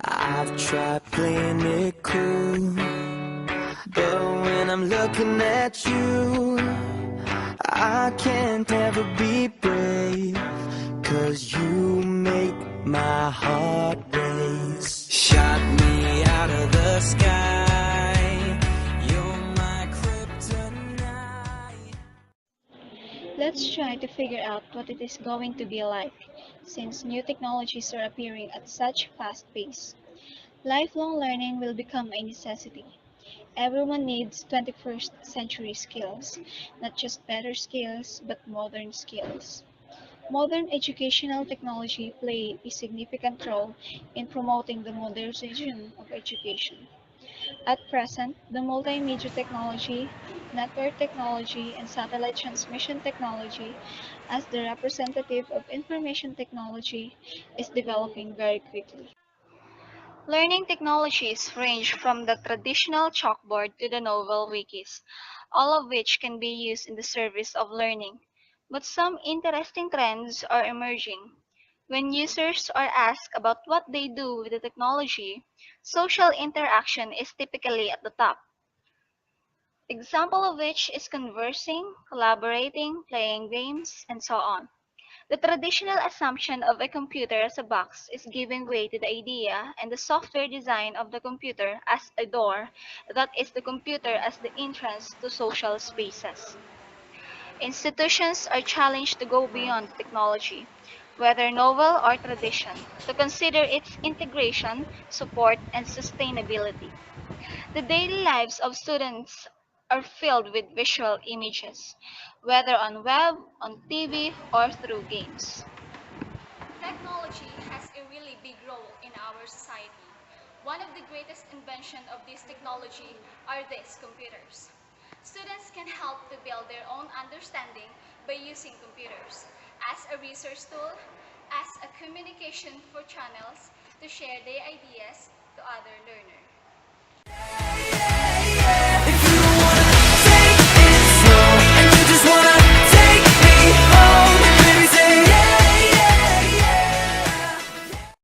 I've tried playing it cool, but when I'm looking at you, I can't ever be brave, 'cause you make my heart race. Shot me out of the sky, you're my kryptonite. Let's try to figure out what it is going to be like, since new technologies are appearing at such fast pace. Lifelong learning will become a necessity. Everyone needs 21st century skills, not just better skills, but modern skills. Modern educational technology play a significant role in promoting the modernization of education. At present, the multimedia technology, network technology, and satellite transmission technology, as the representative of information technology, is developing very quickly. Learning technologies range from the traditional chalkboard to the novel wikis, all of which can be used in the service of learning. But some interesting trends are emerging. When users are asked about what they do with the technology, social interaction is typically at the top. Example of which is conversing, collaborating, playing games, and so on. The traditional assumption of a computer as a box is giving way to the idea and the software design of the computer as a door, that is, the computer as the entrance to social spaces. Institutions are challenged to go beyond technology, whether novel or tradition, to consider its integration, support, and sustainability. The daily lives of students are filled with visual images, whether on web, on TV, or through games. Technology has a really big role in our society. One of the greatest inventions of this technology are these computers. Students can help to build their own understanding by using computers as a research tool, as a communication for channels to share their ideas to other learners.